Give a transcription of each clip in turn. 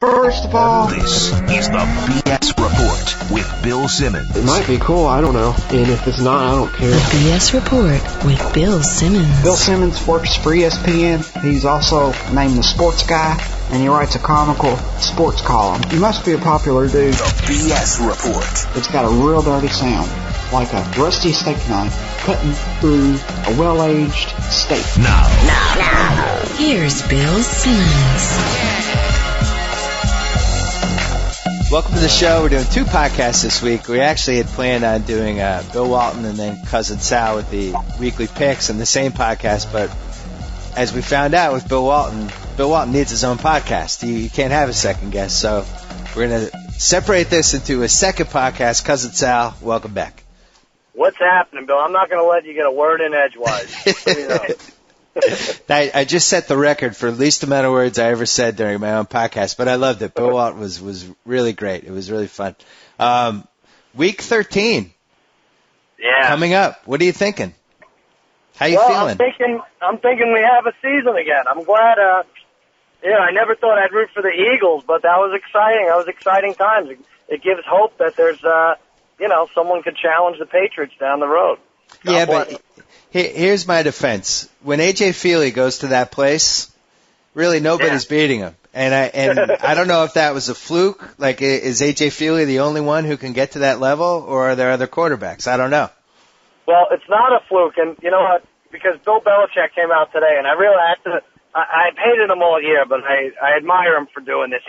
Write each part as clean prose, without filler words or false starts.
First of all, this is the BS Report with Bill Simmons. It might be cool, I don't know. And if it's not, I don't care. The BS Report with Bill Simmons. Bill Simmons works for ESPN. He's also named the sports guy, and he writes a comical sports column. He must be a popular dude. The BS Report. It's got a real dirty sound, like a rusty steak knife cutting through a well-aged steak. Now. Here's Bill Simmons. Welcome to the show. We're doing two podcasts this week. We actually had planned on doing Bill Walton and then Cousin Sal with the weekly picks in the same podcast, but as we found out with Bill Walton needs his own podcast. You can't have a second guest, so we're going to separate this into a second podcast. Cousin Sal, welcome back. What's happening, Bill? I'm not going to let you get a word in edgewise. You know. I just set the record for least amount of words I ever said during my own podcast, but I loved it. Bill Walton was really great. It was really fun. Week 13. Yeah. Coming up. What are you thinking? How you feeling? I'm thinking we have a season again. I'm glad. I never thought I'd root for the Eagles, but that was exciting. That was exciting times. It gives hope that there's, someone could challenge the Patriots down the road. Yeah, but here's my defense. When A.J. Feely goes to that place, really nobody's beating him. And I don't know if that was a fluke. Like, is A.J. Feely the only one who can get to that level, or are there other quarterbacks? I don't know. Well, it's not a fluke, and you know what? Because Bill Belichick came out today, and I realized I've hated him all year, but I admire him for doing this.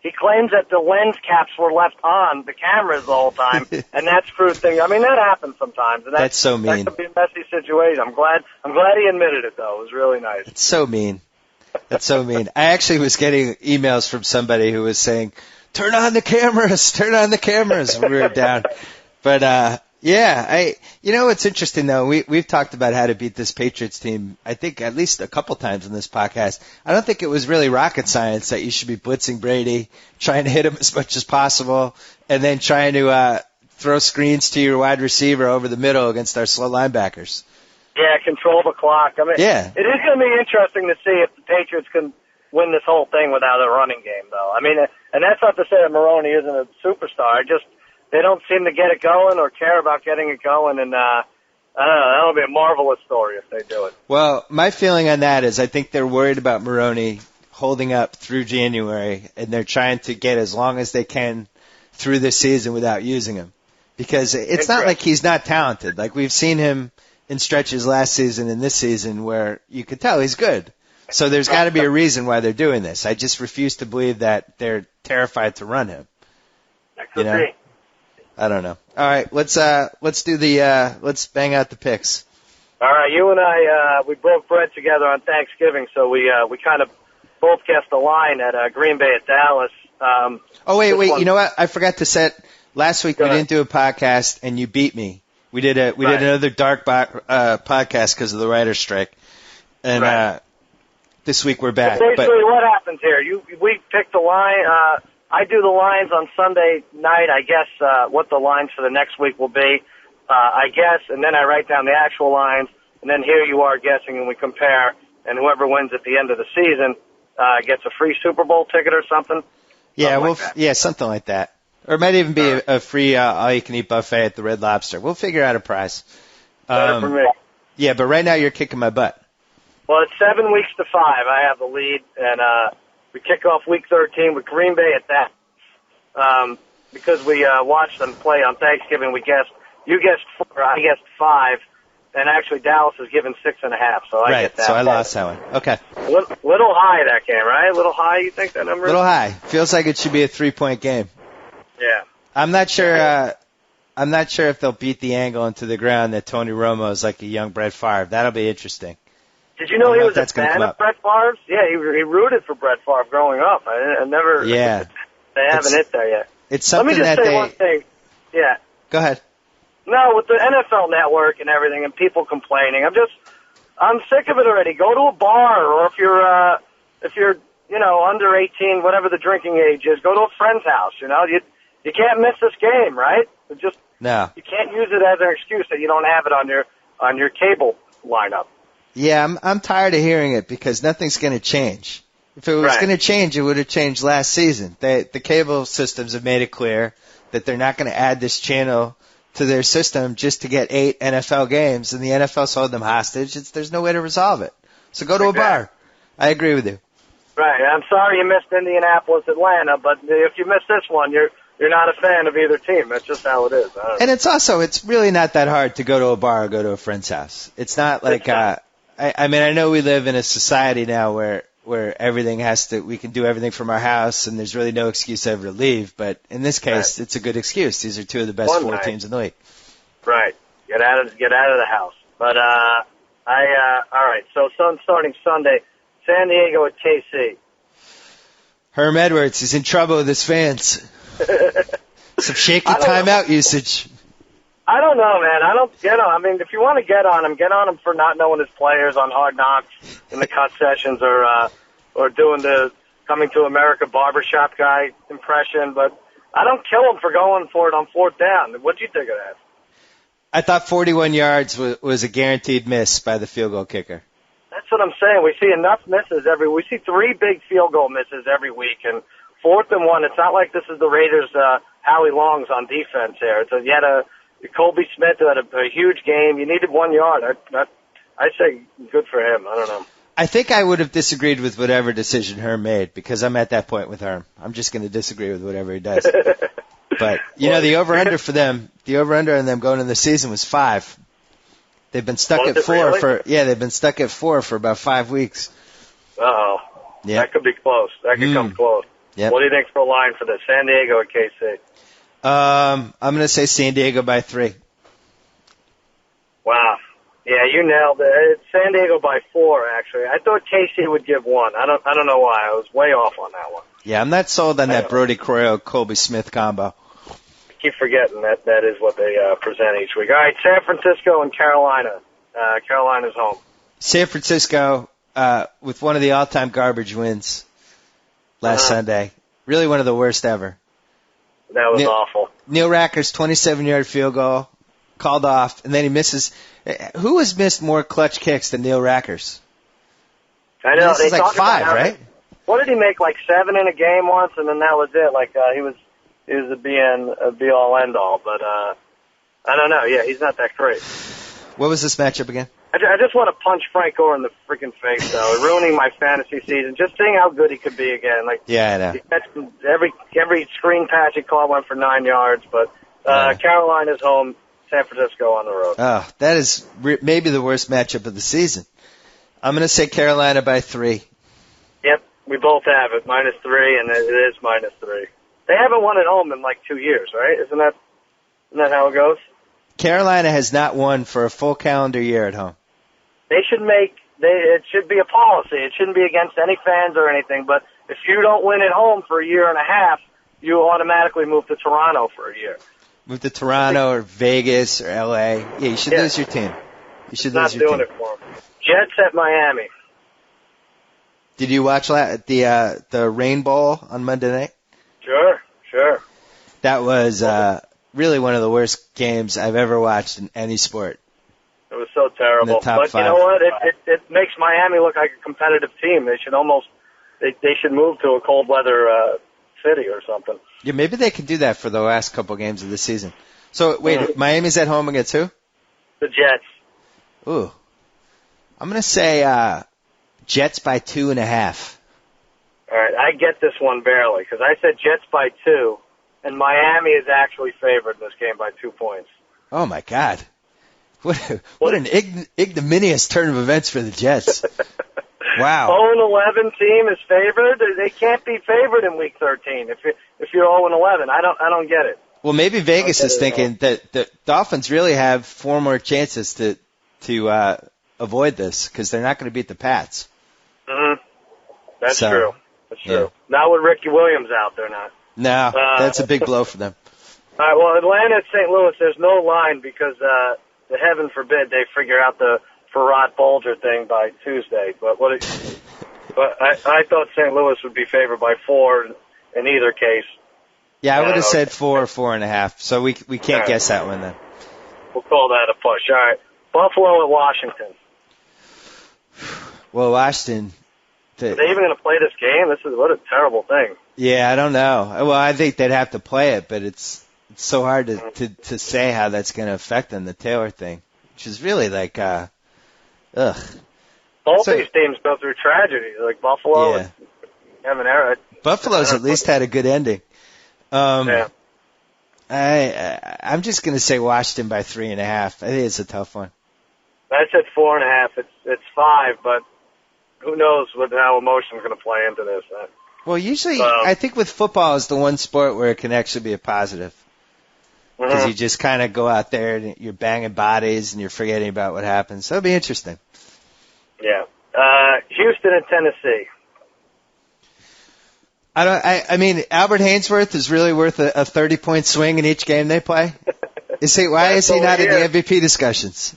He claims that the lens caps were left on the cameras the whole time, and that screwed things. I mean, that happens sometimes, and that's so mean. That could be a messy situation. I'm glad he admitted it, though. It was really nice. It's so mean. That's so mean. I actually was getting emails from somebody who was saying, "Turn on the cameras." When we were down, but it's interesting though. We've talked about how to beat this Patriots team, I think at least a couple times in this podcast. I don't think it was really rocket science that you should be blitzing Brady, trying to hit him as much as possible, and then trying to throw screens to your wide receiver over the middle against our slow linebackers. Yeah, control the clock. I mean, it is going to be interesting to see if the Patriots can win this whole thing without a running game, though. I mean, and that's not to say that Maroney isn't a superstar. They don't seem to get it going or care about getting it going, and I don't know, that'll be a marvelous story if they do it. Well, my feeling on that is I think they're worried about Maroney holding up through January, and they're trying to get as long as they can through this season without using him. Because it's not like he's not talented. Like, we've seen him in stretches last season and this season where you could tell he's good. So there's got to be a reason why they're doing this. I just refuse to believe that they're terrified to run him. That could be. I don't know. All right, let's bang out the picks. All right, you and I, we broke bread together on Thanksgiving, so we kind of both guessed the line at Green Bay at Dallas. Wait, you know what? I forgot to set. Last week we didn't do a podcast, and you beat me. We did another dark podcast because of the writer's strike, and this week we're back. So basically, what happens here? We pick the line. I do the lines on Sunday night. I guess what the lines for the next week will be. I guess, and then I write down the actual lines, and then here you are guessing, and we compare. And whoever wins at the end of the season gets a free Super Bowl ticket or something. Yeah, something like that. Or it might even be a free all-you-can-eat buffet at the Red Lobster. We'll figure out a prize. Better for me. Yeah, but right now you're kicking my butt. Well, it's 7 weeks to 5. I have the lead, and we kick off Week 13 with Green Bay at that. Because we watched them play on Thanksgiving, you guessed 4, I guessed 5, and actually Dallas is given 6.5. So I get that. So I lost that one. Okay. Little high that game, right? A little high, you think that number? Little high. Feels like it should be a 3-point game. Yeah. I'm not sure. I'm not sure if they'll beat the angle into the ground that Tony Romo is like a young Brett Favre. That'll be interesting. Did you know he was a fan of Brett Favre's? Yeah, he rooted for Brett Favre growing up. I never. Yeah. They haven't hit there yet. It's something Let me just say one thing. Yeah. Go ahead. No, with the NFL Network and everything, and people complaining, I'm sick of it already. Go to a bar, or if you're under 18, whatever the drinking age is, go to a friend's house. You can't miss this game, right? No. You can't use it as an excuse that you don't have it on your cable lineup. Yeah, I'm tired of hearing it because nothing's going to change. If it was Right. going to change, it would have changed last season. The cable systems have made it clear that they're not going to add this channel to their system just to get 8 NFL games, and the NFL's holding them hostage. There's no way to resolve it. So go to a bar. I agree with you. Right. I'm sorry you missed Indianapolis, Atlanta, but if you missed this one, you're not a fan of either team. That's just how it is. And it's really not that hard to go to a bar or go to a friend's house. It's not like, I know we live in a society now where everything we can do everything from our house and there's really no excuse ever to leave. But in this case, It's a good excuse. These are two of the best four teams in the league. Right. Get out of the house. But, all right. So starting Sunday, San Diego at KC. Herm Edwards is in trouble with his fans. Some shaky timeout usage. I don't know, man. I don't get on. I mean, if you want to get on him for not knowing his players on Hard Knocks in the cut sessions or doing the Coming to America barbershop guy impression. But I don't kill him for going for it on 4th down. What'd you think of that? I thought 41 yards was a guaranteed miss by the field goal kicker. That's what I'm saying. We see enough misses we see 3 big field goal misses every week, and 4th and 1. It's not like this is the Raiders' Howie Long's on defense here. You had Colby Smith who had a huge game. You needed 1 yard. I say good for him. I don't know. I think I would have disagreed with whatever decision Herm made because I'm at that point with Herm. I'm just going to disagree with whatever he does. But the over/under for them, the over/under on them going into the season was 5. They've been stuck at 4 really? they've been stuck at 4 for about 5 weeks. Uh-oh. Yeah. That could be close. That could come close. Yep. What do you think for a line for this? San Diego at KC? I'm going to say San Diego by 3. Wow. Yeah, you nailed it. It's San Diego by 4, actually. I thought KC would give 1. I don't know why. I was way off on that one. Yeah, I'm not sold on that Brody Croyle Colby Smith combo. I keep forgetting that is what they present each week. All right, San Francisco and Carolina. Carolina's home. San Francisco with one of the all-time garbage wins last Sunday. Really one of the worst ever. That was awful. Neil Racker's 27-yard field goal called off, and then he misses. Who has missed more clutch kicks than Neil Racker's? I know. This is like 5, right? What did he make, like 7 in a game once, and then that was it? Like he was a be-all, end-all. But I don't know. Yeah, he's not that great. What was this matchup again? I just want to punch Frank Gore in the freaking face, though, ruining my fantasy season. Just seeing how good he could be again. Like, yeah, I know. He catched every screen pass he caught went for 9 yards. But Carolina's home, San Francisco on the road. Oh, that is maybe the worst matchup of the season. I'm going to say Carolina by 3. Yep, we both have it, -3, and it is -3. They haven't won at home in like 2 years, right? Isn't that how it goes? Carolina has not won for a full calendar year at home. It should be a policy. It shouldn't be against any fans or anything, but if you don't win at home for a year and a half, you automatically move to Toronto for a year. Move to Toronto or Vegas or LA. Yeah, you should lose your team. You should lose your team. Not doing it for them. Jets at Miami. Did you watch the Rain Bowl on Monday night? Sure. That was really one of the worst games I've ever watched in any sport. It was so terrible. But 5. You know what? It makes Miami look like a competitive team. They should they should move to a cold weather city or something. Yeah, maybe they can do that for the last couple games of the season. So wait, Miami's at home against who? The Jets. Ooh, I'm gonna say Jets by 2.5. All right, I get this one barely because I said Jets by 2, and Miami is actually favored in this game by 2 points. Oh my God. What an ignominious turn of events for the Jets. Wow. 0-11 team is favored. They can't be favored in Week 13 if you're 0-11. I don't get it. Well, maybe Vegas is thinking that the Dolphins really have 4 more chances to avoid this because they're not going to beat the Pats. Mm-hmm. That's true. Yeah. Not with Ricky Williams out there now. No, that's a big blow for them. All right. Well, Atlanta at St. Louis, there's no line because heaven forbid they figure out the Farad Bulger thing by Tuesday. But I thought St. Louis would be favored by 4 in either case. Yeah, I would have said 4 or 4.5. So we can't guess that one then. We'll call that a push. All right. Buffalo at Washington. Well, Washington, Are they even going to play this game? What a terrible thing. Yeah, I don't know. Well, I think they'd have to play it, but it's so hard to say how that's going to affect them, the Taylor thing, which is really like, ugh. Both these teams go through tragedy, like Buffalo and Kevin Era. Buffalo's at least had a good ending. Yeah. I'm just going to say Washington by 3.5. I think it's a tough one. I said 4.5. It's 5, but who knows how emotion's going to play into this. Well, usually I think with football is the one sport where it can actually be a positive. Because you just kind of go out there and you're banging bodies and you're forgetting about what happens. So it'll be interesting. Yeah. Houston and Tennessee. I mean, Albert Hainsworth is really worth a 30-point swing in each game they play. Why is he not in the MVP discussions?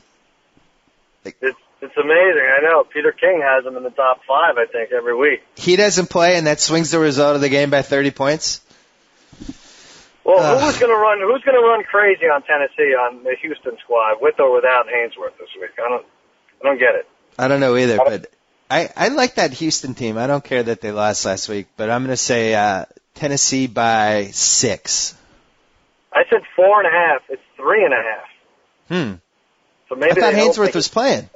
It's amazing. I know. Peter King has him in the top 5, I think, every week. He doesn't play, and that swings the result of the game by 30 points. Well, who's going to run crazy on Tennessee on the Houston squad, with or without Hainsworth this week? I don't get it. I don't know either, but I like that Houston team. I don't care that they lost last week, but I'm going to say Tennessee by 6. I said 4.5. It's 3.5. So maybe I thought Hainsworth was playing.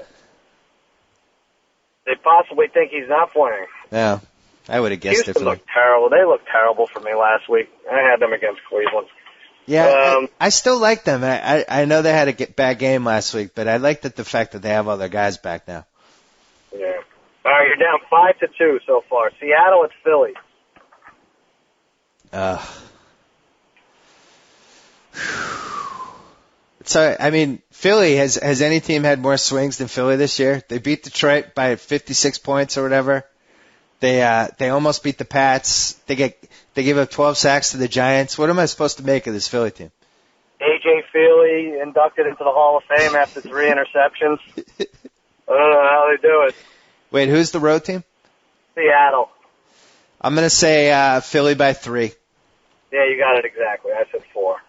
They possibly think he's not playing. Yeah, I would have guessed Houston differently. looked terrible. They looked terrible for me last week. I had them against Cleveland. Yeah, I still like them. I know they had a bad game last week, but I like the fact that they have all their guys back now. Yeah. All right, you're down 5-2 so far. Seattle at Philly. So, I mean, Philly, has any team had more swings than Philly this year? They beat Detroit by 56 points or whatever. They almost beat the Pats. They give up 12 sacks to the Giants. What am I supposed to make of this Philly team? A.J. Philly inducted into the Hall of Fame after 3 interceptions. I don't know how they do it. Wait, who's the road team? Seattle. I'm going to say Philly by 3. Yeah, you got it exactly. I said 4.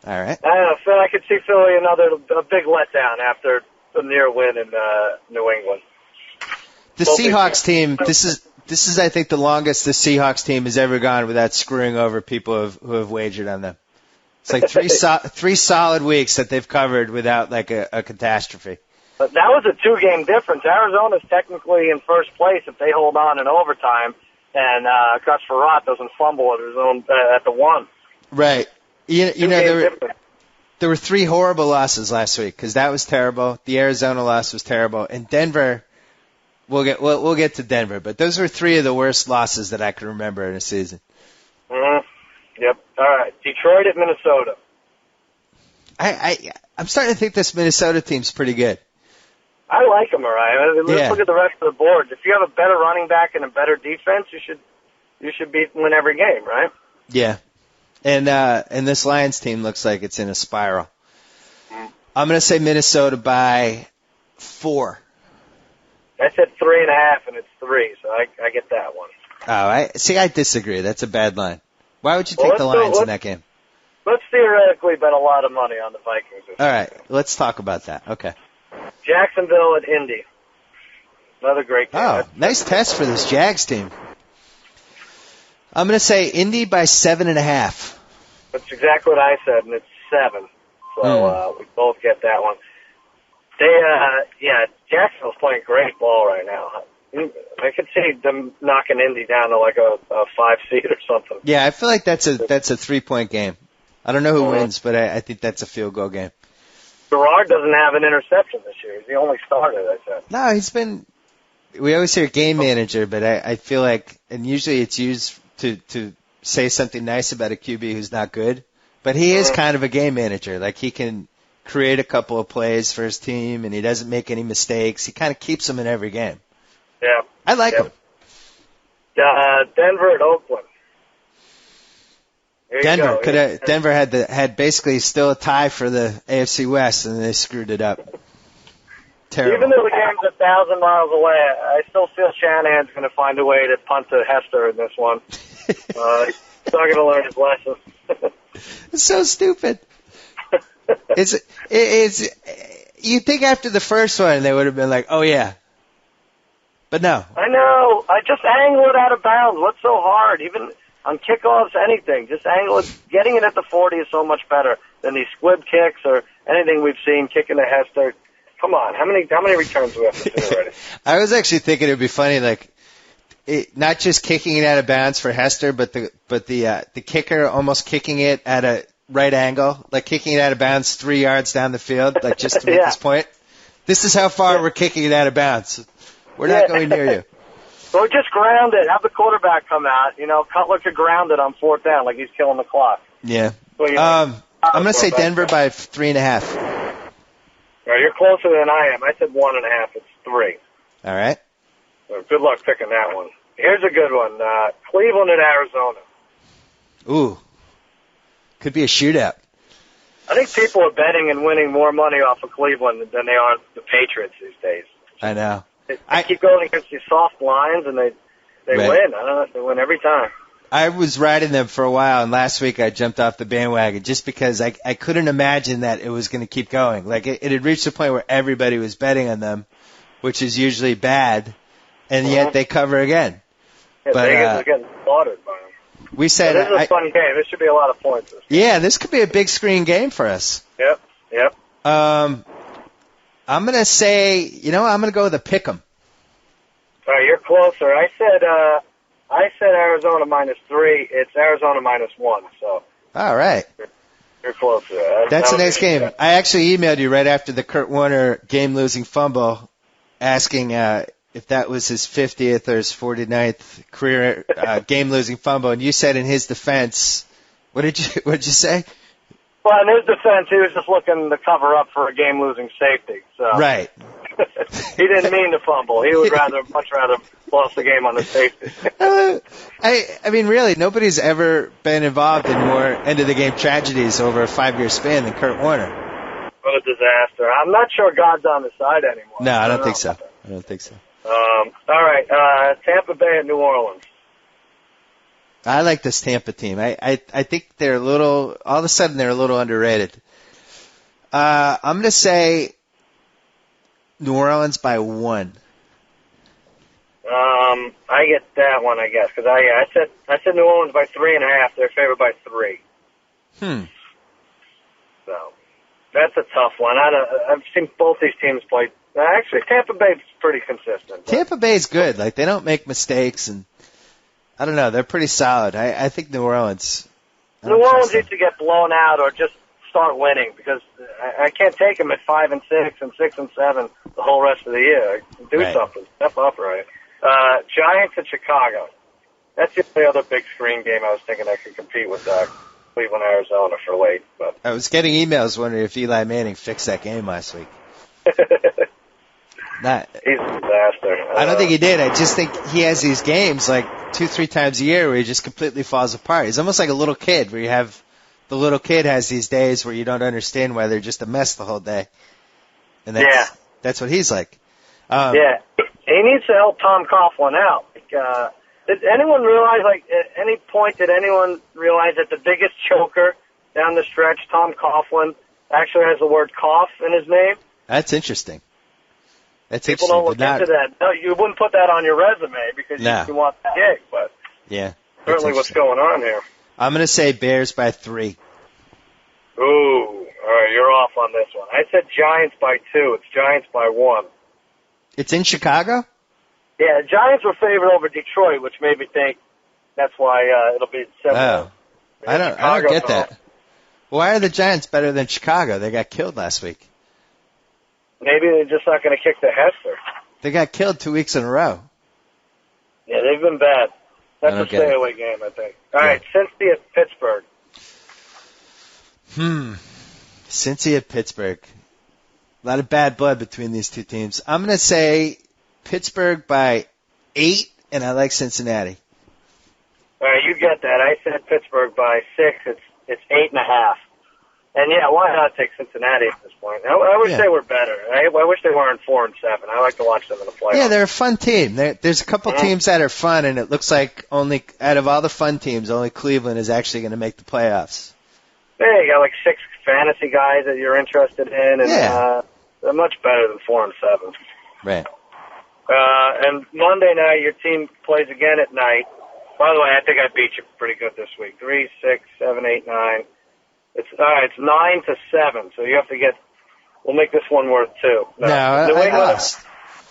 All right. I don't know. Phil, I could see Philly a big letdown after the near win in New England. The Seahawks team. This is I think the longest the Seahawks team has ever gone without screwing over people who have wagered on them. It's like three solid weeks that they've covered without like a catastrophe. But that was a 2-game difference. Arizona's technically in first place if they hold on in overtime, and Gus Frerotte doesn't fumble at his own at the 1. Right. You know, there were 3 horrible losses last week because that was terrible. The Arizona loss was terrible, and Denver. We'll get to Denver, but those were 3 of the worst losses that I can remember in a season. Mm-hmm. Yep. All right. Detroit at Minnesota. I'm starting to think this Minnesota team's pretty good. I like them, all right. Let's look at the rest of the board. If you have a better running back and a better defense, you should win every game, right? Yeah. And this Lions team looks like it's in a spiral. I'm going to say Minnesota by 4. I said 3.5, and it's 3, so I get that one. Oh, I disagree. That's a bad line. Why would you take the Lions in that game? Let's theoretically bet a lot of money on the Vikings. All right, let's talk about that. Okay. Jacksonville at Indy. Another great game. Oh, nice test for this Jags team. I'm going to say Indy by 7.5. That's exactly what I said, and it's 7. So we both get that one. Jacksonville's playing great ball right now. I could see them knocking Indy down to like a 5 seed or something. Yeah, I feel like that's a 3-point game. I don't know who wins, but I think that's a field goal game. Gerard doesn't have an interception this year. He's the only starter, I said. No, he's been. We always hear game manager, but I feel like, and usually it's used to say something nice about a QB who's not good. But he is kind of a game manager. Like he can create a couple of plays for his team, and he doesn't make any mistakes. He kind of keeps them in every game. Yeah, I like him. Denver at Oakland. Denver had basically still a tie for the AFC West, and they screwed it up. Terrible. Even though the game's 1,000 miles away, I still feel Shanahan's going to find a way to punt to Hester in this one. He's not going to learn his lesson. It's so stupid. It's. You think after the first one they would have been like, oh yeah. But no. I know. I just angle it out of bounds. What's so hard? Even on kickoffs, anything. Just angle it. Getting it at the 40 is so much better than these squib kicks or anything we've seen, kicking the Hester. Come on. How many returns do we have to see already? I was actually thinking it would be funny, like, not just kicking it out of bounds for Hester, but the kicker almost kicking it at a right angle, like kicking it out of bounds 3 yards down the field, like just to make this point. This is how far we're kicking it out of bounds. We're not going near you. So just ground it. Have the quarterback come out. Cutler could ground it on 4th down like he's killing the clock. Yeah. So, I'm going to say Denver by 3.5. All right, you're closer than I am. I said 1.5. It's 3. All right. So good luck picking that one. Here's a good one. Cleveland at Arizona. Ooh. Could be a shootout. I think people are betting and winning more money off of Cleveland than they are the Patriots these days. I know. They keep going against these soft lines, and they win. I don't know. They win every time. I was riding them for a while, and last week I jumped off the bandwagon just because I couldn't imagine that it was going to keep going. Like, it had reached a point where everybody was betting on them, which is usually bad, and yet they cover again. Yeah, but Vegas is getting slaughtered by them. We said this is a fun game. This should be a lot of points. Yeah, this could be a big screen game for us. Yep. I'm going to say, I'm going to go with a pick'em. All right, you're closer. I said Arizona -3. It's Arizona -1. So. All right. You're closer. That's a nice game. I actually emailed you right after the Kurt Warner game-losing fumble, asking if that was his 50th or his 49th career game-losing fumble, and you said in his defense, what did you say? Well, in his defense, he was just looking to cover up for a game-losing safety. So. Right. He didn't mean to fumble. He would much rather lost the game on the safety. I mean, really, nobody's ever been involved in more end-of-the-game tragedies over a 5-year span than Kurt Warner. What a disaster. I'm not sure God's on his side anymore. No, I don't think so. I don't think so. All right, Tampa Bay at New Orleans. I like this Tampa team. I think they're all of a sudden they're a little underrated. I'm going to say New Orleans by 1. I get that one, I guess, because I said New Orleans by 3.5. They're favored by 3. So that's a tough one. I've seen both these teams play. Actually, Tampa Bay's pretty consistent. Tampa Bay's good. Like, they don't make mistakes, and I don't know. They're pretty solid. I think New Orleans. New Orleans needs to get blown out or just start winning because I can't take them at 5-6 and 6-7 the whole rest of the year. Do something. Step up, right? Giants at Chicago. That's the only other big screen game I was thinking I could compete with Cleveland, Arizona for late. But I was getting emails wondering if Eli Manning fixed that game last week. He's a disaster. I don't think he did. I just think he has these games like 2-3 times a year where he just completely falls apart. He's almost like a little kid where you have the little kid has these days where you don't understand why they're just a mess the whole day. And that's what he's like. He needs to help Tom Coughlin out. Did anyone realize, at any point, did anyone realize that the biggest choker down the stretch, Tom Coughlin, actually has the word cough in his name? That's interesting. People don't look into that. No, you wouldn't put that on your resume because you want the gig, but certainly what's going on here. I'm going to say Bears by 3. Ooh, all right, you're off on this one. I said Giants by 2. It's Giants by 1. It's in Chicago? Yeah, Giants were favored over Detroit, which made me think that's why it'll be 7. Oh, I don't get that. Why are the Giants better than Chicago? They got killed last week. Maybe they're just not going to kick the Hester. They got killed 2 weeks in a row. Yeah, they've been bad. That's a stay-away game, I think. All right, Cincy at Pittsburgh. Cincy at Pittsburgh. A lot of bad blood between these two teams. I'm going to say Pittsburgh by 8, and I like Cincinnati. All right, you get that. I said Pittsburgh by 6. It's 8.5. And why not take Cincinnati at this point? I wish they were better. I wish they weren't 4-7. I like to watch them in the playoffs. Yeah, they're a fun team. There's a couple teams that are fun, and it looks like only out of all the fun teams, only Cleveland is actually going to make the playoffs. Yeah, you got like 6 fantasy guys that you're interested in, and they're much better than 4-7. Right. And Monday night, your team plays again at night. By the way, I think I beat you pretty good this week. 3, 6, 7, 8, 9. It's 9-7. So you have to get. We'll make this one worth 2. No, I lost.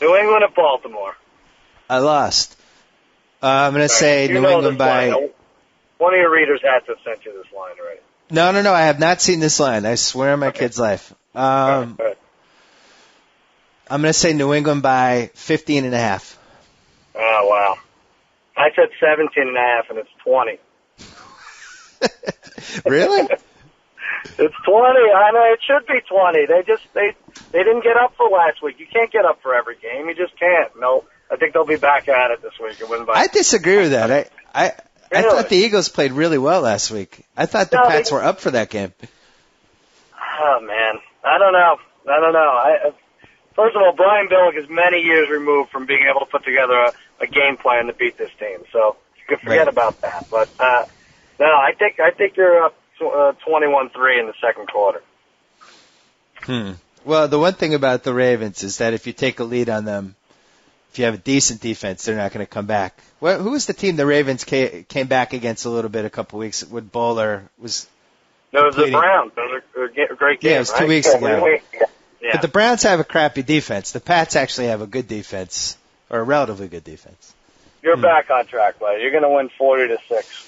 New England at Baltimore. I lost. I'm going to say New England by. One of your readers had to have sent you this line already. No. I have not seen this line. I swear on my kid's life. I'm going to say New England by 15.5. Oh, wow. I said 17.5, and it's 20. Really? It's 20. I know it should be 20. They didn't get up for last week. You can't get up for every game. You just can't. No, I think they'll be back at it this week and win by. I disagree with that. I thought the Eagles played really well last week. I thought the Pats were up for that game. Oh man, I don't know. First of all, Brian Billick is many years removed from being able to put together a game plan to beat this team, so you can forget about that. But no, I think you're up 21-3 in the second quarter. Well, the one thing about the Ravens is that if you take a lead on them, if you have a decent defense, they're not going to come back. Who was the team the Ravens came back against a little bit a couple weeks with Bowler? No, it was the Browns. Those are a great game. Yeah, it was 2 weeks ago. Yeah. But the Browns have a crappy defense. The Pats actually have a good defense, or a relatively good defense. You're back on track, buddy. You're going to win 40-6.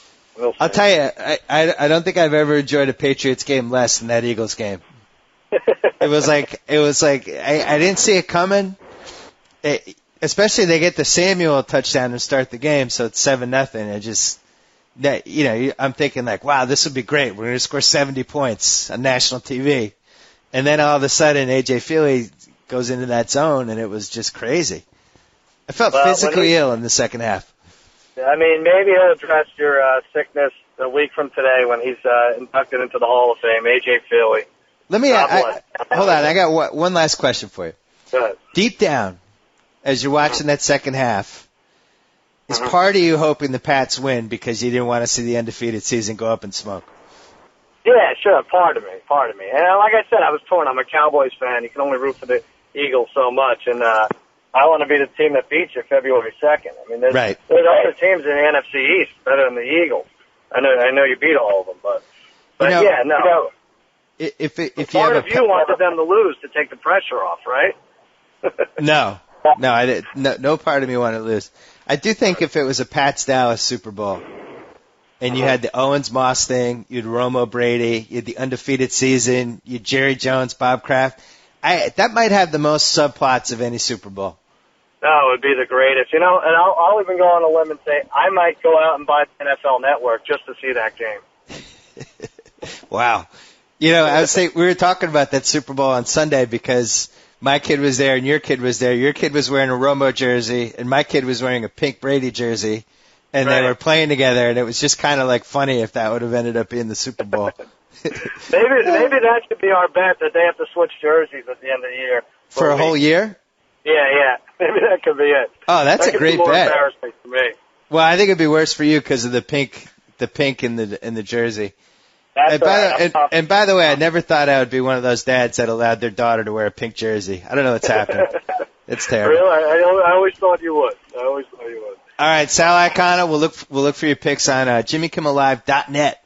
I'll tell you, I don't think I've ever enjoyed a Patriots game less than that Eagles game. It was like I didn't see it coming. Especially they get the Samuel touchdown to start the game, so it's 7-0. I'm thinking like, wow, this would be great. We're going to score 70 points on national TV, and then all of a sudden AJ Feely goes into that zone, and it was just crazy. I felt physically ill in the second half. I mean, maybe he'll address your sickness a week from today when he's inducted into the Hall of Fame, AJ Feely. Let me hold on. I got one last question for you. Go ahead. Deep down, as you're watching that second half, is part of you hoping the Pats win because you didn't want to see the undefeated season go up in smoke? Yeah, sure. Part of me. And like I said, I was torn. I'm a Cowboys fan. You can only root for the Eagles so much, and I want to be the team that beats you February 2nd. I mean, there's other teams in the NFC East better than the Eagles. I know you beat all of them, but yeah, no. If part of you wanted them to lose to take the pressure off, right? No, I didn't. No part of me wanted to lose. I do think if it was a Pats Dallas Super Bowl, and you had the Owens-Moss thing, you had Romo Brady, you had the undefeated season, you had Jerry Jones, Bob Kraft, that might have the most subplots of any Super Bowl. No, it would be the greatest. And I'll even go on a limb and say I might go out and buy the NFL Network just to see that game. Wow. I was saying we were talking about that Super Bowl on Sunday because my kid was there and your kid was there. Your kid was wearing a Romo jersey and my kid was wearing a pink Brady jersey, and they were playing together, and it was just kind of like funny if that would have ended up being the Super Bowl. Maybe that should be our bet that they have to switch jerseys at the end of the year for a whole year. Yeah. Maybe that could be it. Oh, that's a great bet. More embarrassing for me. Well, I think it'd be worse for you because of the pink in the jersey. And by the way, I never thought I would be one of those dads that allowed their daughter to wear a pink jersey. I don't know what's happened. It's terrible. Really? I always thought you would. All right, Sal Icona, we'll look for your picks on JimmyKimmelLive.net.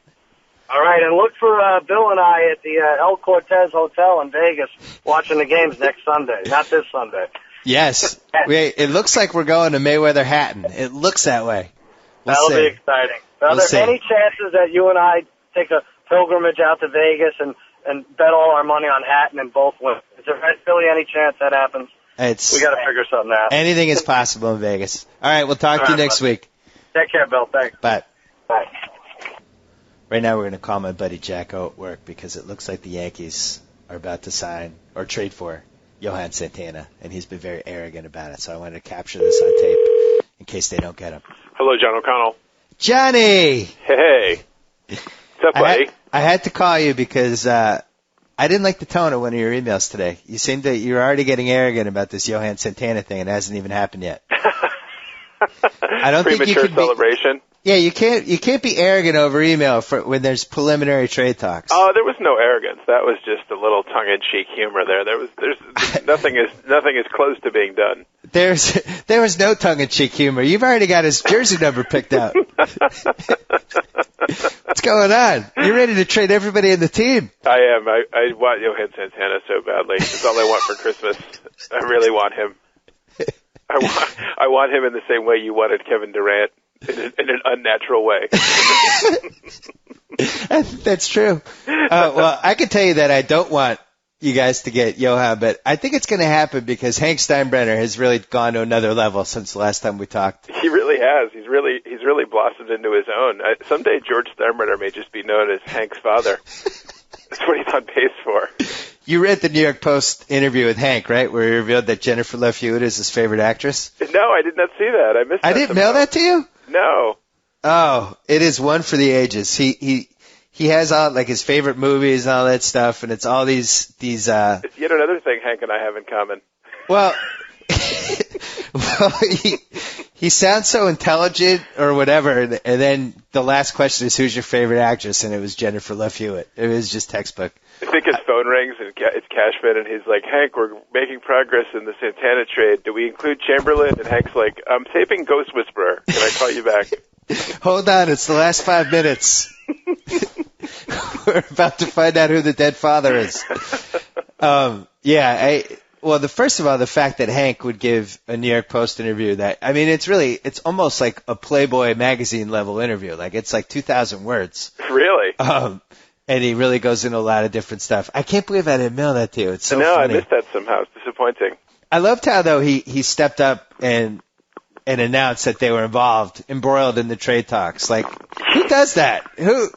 All right, and look for Bill and I at the El Cortez Hotel in Vegas watching the games next Sunday, not this Sunday. Yes. It looks like we're going to Mayweather-Hatton. It looks that way. That'll be exciting. Are there any chances that you and I take a pilgrimage out to Vegas and bet all our money on Hatton and both win? Is there really any chance that happens? We got to figure something out. Anything is possible in Vegas. All right, we'll talk to you next week. Take care, Bill. Thanks. Bye. Bye. Right now we're going to call my buddy JackO at work because it looks like the Yankees are about to sign or trade for Johan Santana, and he's been very arrogant about it. So I wanted to capture this on tape in case they don't get him. Hello, John O'Connell. Johnny! Hey. What's up, buddy? I had to call you because I didn't like the tone of one of your emails today. You seemed that you're already getting arrogant about this Johan Santana thing, and it hasn't even happened yet. I don't think you could celebration. Yeah, you can't be arrogant over email when there's preliminary trade talks. Oh, there was no arrogance. That was just a little tongue-in-cheek humor there. There's nothing is close to being done. There was no tongue-in-cheek humor. You've already got his jersey number picked out. What's going on? You're ready to trade everybody in the team. I am. I want Johan Santana so badly. It's all I want for Christmas. I really want him. I want him in the same way you wanted Kevin Durant. In an unnatural way. That's true. Well, I can tell you that I don't want you guys to get Johan, but I think it's going to happen because Hank Steinbrenner has really gone to another level since the last time we talked. He really has. He's really blossomed into his own. Someday George Steinbrenner may just be known as Hank's father. That's what he's on pace for. You read the New York Post interview with Hank, right, where he revealed that Jennifer Love Hewitt is his favorite actress? No, I did not see that. I missed that. I didn't mail that to you? No. Oh, it is one for the ages. He has all like his favorite movies and all that stuff, and it's all these. It's yet another thing Hank and I have in common. Well, he sounds so intelligent or whatever, and then the last question is who's your favorite actress, and it was Jennifer Love Hewitt. It was just textbook. I think his phone rings and it's Cashman, and he's like, Hank, we're making progress in the Santana trade. Do we include Chamberlain? And Hank's like, I'm taping Ghost Whisperer. Can I call you back? Hold on, it's the last 5 minutes. We're about to find out who the dead father is. First of all, the fact that Hank would give a New York Post interview it's almost like a Playboy magazine level interview. Like it's like 2,000 words. Really? And he really goes into a lot of different stuff. I can't believe I didn't mail that to you. It's so funny. I missed that somehow. It's disappointing. I loved how, though, he stepped up and announced that they were embroiled in the trade talks. Like, who does that? Who?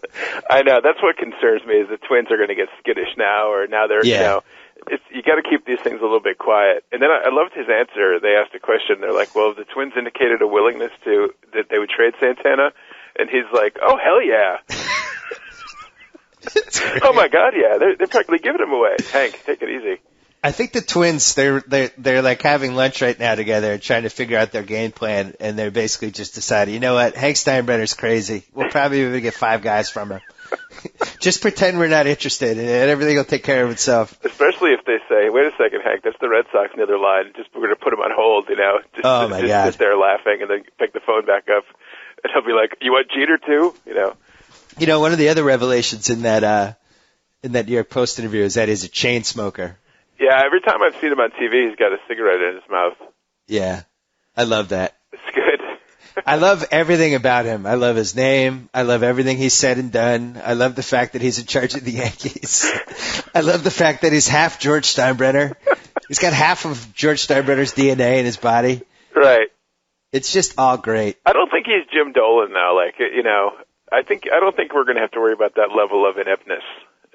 I know. That's what concerns me is the Twins are going to get skittish now, or now they're, you got to keep these things a little bit quiet. And then I loved his answer. They asked a question. They're like, well, the Twins indicated a willingness that they would trade Santana. And he's like, oh, hell yeah. Oh my God, yeah, they're practically giving him away. Hank, take it easy. I think the Twins, they're like having lunch right now together, trying to figure out their game plan, and they're basically just deciding, you know what, Hank Steinbrenner's crazy. We'll probably be able to get 5 guys from him. Just pretend we're not interested, and everything will take care of itself. Especially if they say, wait a second, Hank, that's the Red Sox on the other line. We're going to put him on hold, Just sit there laughing, and then pick the phone back up, and he'll be like, you want Jeter too? One of the other revelations in that New York Post interview is that he's a chain smoker. Yeah, every time I've seen him on TV, he's got a cigarette in his mouth. Yeah, I love that. It's good. I love everything about him. I love his name. I love everything he's said and done. I love the fact that he's in charge of the Yankees. I love the fact that he's half George Steinbrenner. He's got half of George Steinbrenner's DNA in his body. Right. It's just all great. I don't think he's Jim Dolan now. I don't think we're going to have to worry about that level of ineptness,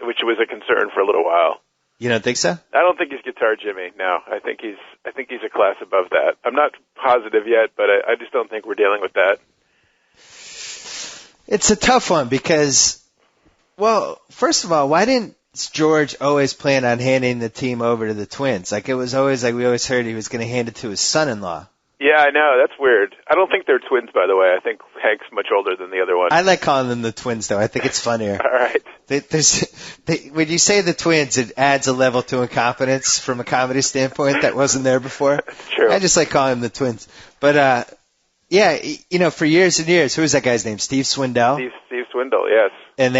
which was a concern for a little while. You don't think so? I don't think he's Guitar Jimmy. No, I think he's a class above that. I'm not positive yet, but I just don't think we're dealing with that. It's a tough one because, well, first of all, why didn't George always plan on handing the team over to the Twins? Like it was always like we always heard he was going to hand it to his son-in-law. Yeah, I know. That's weird. I don't think they're twins, by the way. I think Hank's much older than the other one. I like calling them the Twins, though. I think it's funnier. All right. When you say the Twins, it adds a level to incompetence from a comedy standpoint that wasn't there before. That's true. I just like calling them the Twins. But, for years and years, who was that guy's name? Steve Swindell? Steve Swindell, yes. And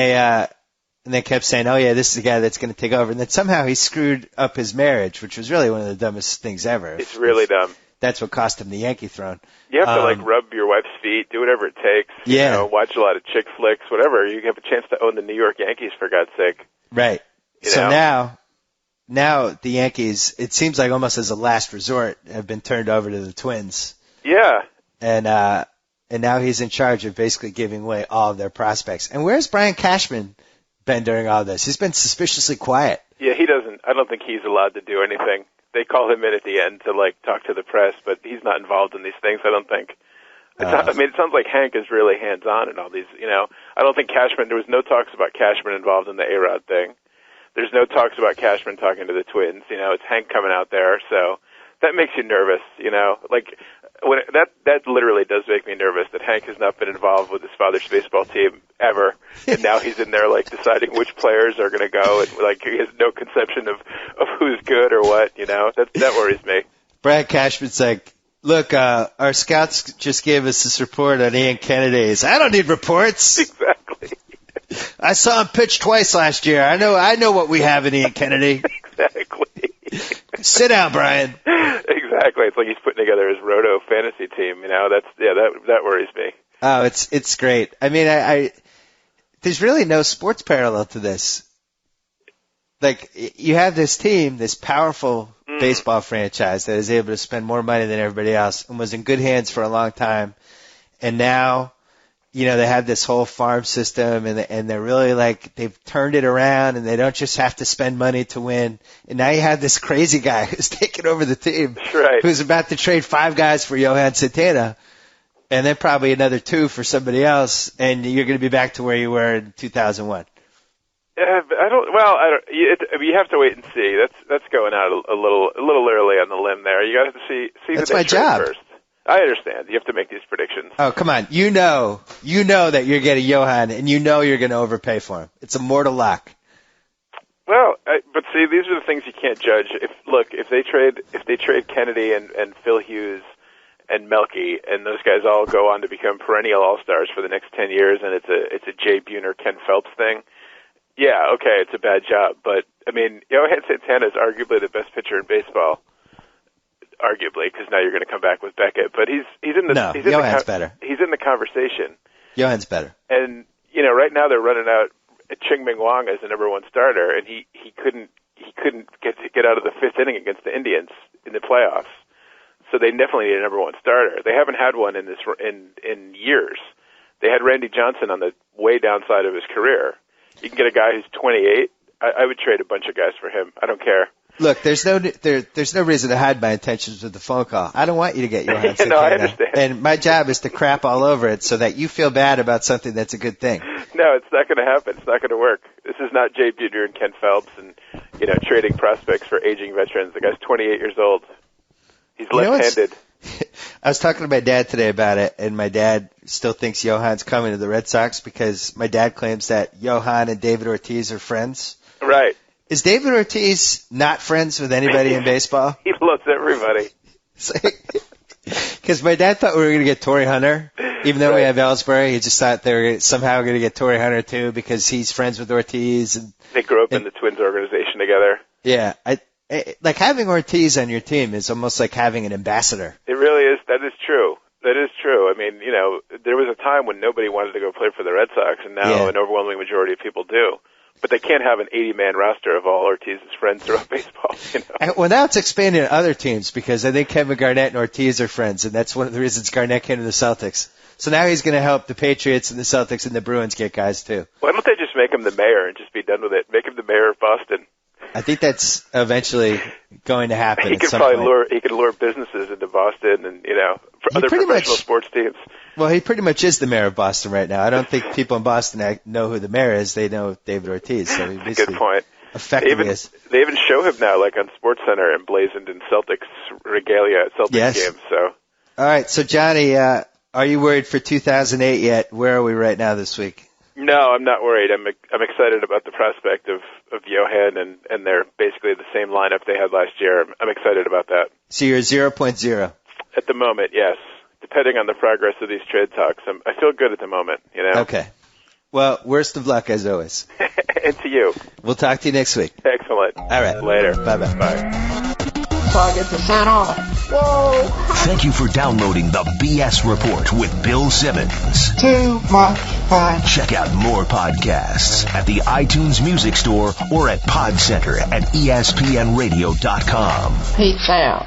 they kept saying, oh, yeah, this is the guy that's going to take over. And then somehow he screwed up his marriage, which was really one of the dumbest things ever. It's really dumb. That's what cost him the Yankee throne. You have to rub your wife's feet, do whatever it takes. Watch a lot of chick flicks, whatever. You have a chance to own the New York Yankees, for God's sake. Right. So now the Yankees, it seems like almost as a last resort, have been turned over to the Twins. Yeah. And now he's in charge of basically giving away all of their prospects. And where's Brian Cashman been during all this? He's been suspiciously quiet. Yeah, I don't think he's allowed to do anything. They call him in at the end to talk to the press, but he's not involved in these things, I don't think. It sounds like Hank is really hands-on in all these, I don't think there was no talks about Cashman involved in the A-Rod thing. There's no talks about Cashman talking to the Twins. It's Hank coming out there, so that makes you nervous, that literally does make me nervous that Hank has not been involved with his father's baseball team ever, and now he's in there like deciding which players are going to go, and like he has no conception of who's good or what. That worries me. Brad Cashman's like, look, our scouts just gave us this report on Ian Kennedy. I don't need reports. Exactly. I saw him pitch twice last year. I know what we have in Ian Kennedy. Exactly. Sit down, Brian. Exactly. It's like he's putting together his roto fantasy team. That worries me. Oh, it's great. I mean, I there's really no sports parallel to this. Like, you have this team, this powerful baseball franchise that is able to spend more money than everybody else and was in good hands for a long time. And now, they have this whole farm system and they're really like, they've turned it around and they don't just have to spend money to win. And now you have this crazy guy who's taking over the team. Right. Who's about to trade 5 guys for Johan Santana and then probably another 2 for somebody else. And you're going to be back to where you were in 2001. You have to wait and see. That's going out a little early on the limb there. You got to see That's who they my job. first. I understand. You have to make these predictions. Oh, come on. You know that you're getting Johan, and you're going to overpay for him. It's a mortal lock. Well, but see, these are the things you can't judge. If they trade Kennedy and Phil Hughes and Melky, and those guys all go on to become perennial all-stars for the next 10 years, and it's a Jay Buhner, Ken Phelps thing. Yeah, okay, it's a bad job, but I mean, Johan Santana is arguably the best pitcher in baseball. Arguably, because now you're going to come back with Beckett, but he's in the Johan's better. He's in the conversation. Johan's better. And right now they're running out Ching-Ming Wang as the number 1 starter, and he couldn't get out of the 5th inning against the Indians in the playoffs. So they definitely need a number 1 starter. They haven't had one in years. They had Randy Johnson on the way downside of his career. You can get a guy who's 28. I would trade a bunch of guys for him. I don't care. Look, there's no reason to hide my intentions with the phone call. I don't want you to get Johan Santana. No, I understand. And my job is to crap all over it so that you feel bad about something that's a good thing. No, it's not going to happen. It's not going to work. This is not Jay Buhner and Ken Phelps and trading prospects for aging veterans. The guy's 28 years old. He's left-handed. I was talking to my dad today about it, and my dad still thinks Johan's coming to the Red Sox because my dad claims that Johan and David Ortiz are friends. Right. Is David Ortiz not friends with anybody in baseball? He loves everybody. Because my dad thought we were going to get Torrey Hunter, even though we have Ellsbury. He just thought they were somehow going to get Torrey Hunter too because he's friends with Ortiz. And they grew up in the Twins organization together. Yeah, like having Ortiz on your team is almost like having an ambassador. It really is. That is true. That is true. I mean, there was a time when nobody wanted to go play for the Red Sox, and now an overwhelming majority of people do. But they can't have an 80-man roster of all Ortiz's friends throughout baseball. Well, now it's expanding to other teams because I think Kevin Garnett and Ortiz are friends, and that's one of the reasons Garnett came to the Celtics. So now he's going to help the Patriots and the Celtics and the Bruins get guys too. Why don't they just make him the mayor and just be done with it? Make him the mayor of Boston. I think that's eventually going to happen. He could probably lure businesses into Boston and for other professional sports teams. Well, he pretty much is the mayor of Boston right now. I don't think people in Boston know who the mayor is. They know David Ortiz. So he basically good point. Effectively is. They even show him now, like on SportsCenter, emblazoned in Celtics regalia at Celtics games. So. All right. So Johnny, are you worried for 2008 yet? Where are we right now this week? No, I'm not worried. I'm excited about the prospect of Johan and they're basically the same lineup they had last year. I'm excited about that. So you're 0.0 at the moment, yes. Depending on the progress of these trade talks, I feel good at the moment. Okay. Well, worst of luck as always. And to you. We'll talk to you next week. Excellent. All right. Later. Bye-bye. Bye. So I get to sign off. Whoa! Thank you for downloading the BS Report with Bill Simmons. Too much fun. Check out more podcasts at the iTunes Music Store or at PodCenter at ESPNRadio.com. Peace out.